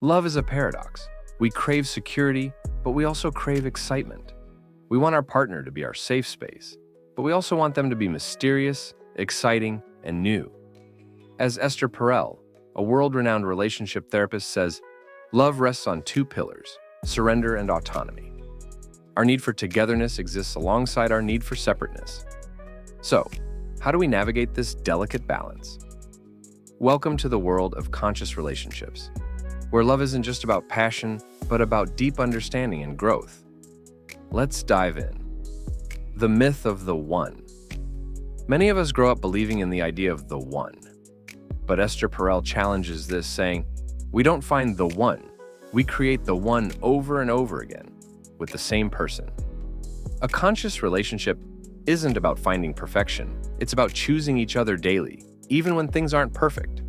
Love is a paradox. We crave security, but we also crave excitement. We want our partner to be our safe space, but we also want them to be mysterious, exciting, and new. As Esther Perel, a world-renowned relationship therapist, says, love rests on two pillars: surrender and autonomy. Our need for togetherness exists alongside our need for separateness. So, how do we navigate this delicate balance? Welcome to the world of conscious relationships, where love isn't just about passion, but about deep understanding and growth. Let's dive in. The myth of the one. Many of us grow up believing in the idea of the one. But Esther Perel challenges this, saying, we don't find the one, we create the one over and over again with the same person. A conscious relationship isn't about finding perfection, it's about choosing each other daily, even when things aren't perfect.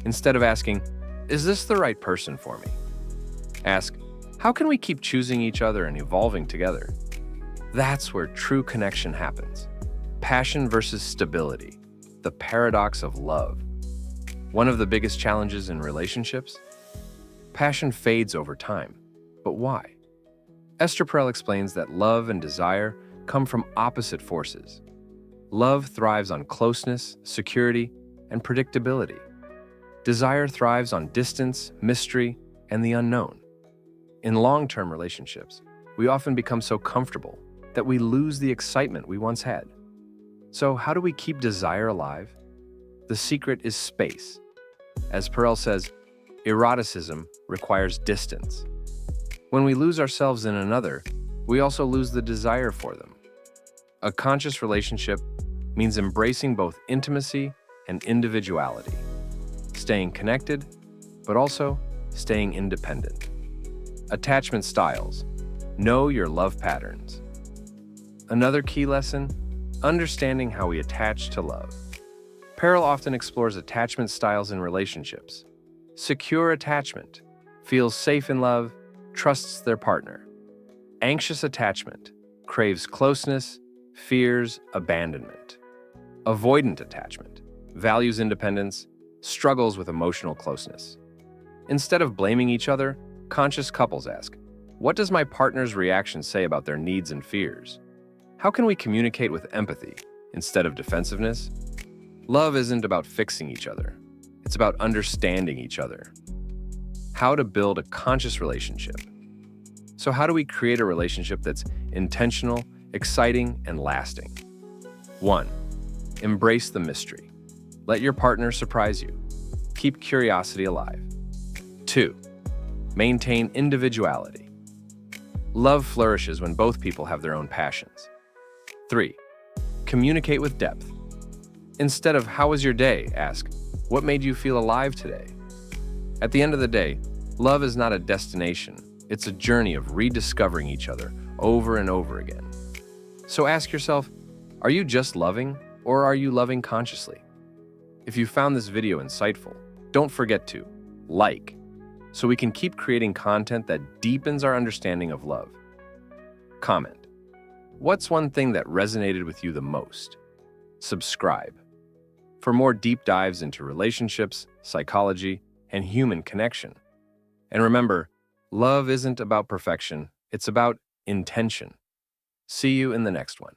Instead of asking, is this the right person for me? Ask, how can we keep choosing each other and evolving together? That's where true connection happens. Passion versus stability, the paradox of love. One of the biggest challenges in relationships? Passion fades over time. But why? Esther Perel explains that love and desire come from opposite forces. Love thrives on closeness, security, and predictability. Desire thrives on distance, mystery, and the unknown. In long-term relationships, we often become so comfortable that we lose the excitement we once had. So how do we keep desire alive? The secret is space. As Perel says, eroticism requires distance. When we lose ourselves in another, we also lose the desire for them. A conscious relationship means embracing both intimacy and individuality, staying connected, but also staying independent. Attachment styles. Know your love patterns. Another key lesson, understanding how we attach to love. Perel often explores attachment styles in relationships. Secure attachment feels safe in love, trusts their partner. Anxious attachment craves closeness, fears abandonment. Avoidant attachment values independence, struggles with emotional closeness. Instead of blaming each other, conscious couples ask, what does my partner's reaction say about their needs and fears? How can we communicate with empathy instead of defensiveness? Love isn't about fixing each other. It's about understanding each other. How to build a conscious relationship. So how do we create a relationship that's intentional, exciting, and lasting? 1. Embrace the mystery. Let your partner surprise you. Keep curiosity alive. 2. Maintain individuality. Love flourishes when both people have their own passions. 3. Communicate with depth. Instead of "How was your day?" ask, "What made you feel alive today?" At the end of the day, love is not a destination. It's a journey of rediscovering each other over and over again. So ask yourself, are you just loving, or are you loving consciously? If you found this video insightful, don't forget to like, so we can keep creating content that deepens our understanding of love. Comment. What's one thing that resonated with you the most? Subscribe. For more deep dives into relationships, psychology, and human connection. And remember, love isn't about perfection, it's about intention. See you in the next one.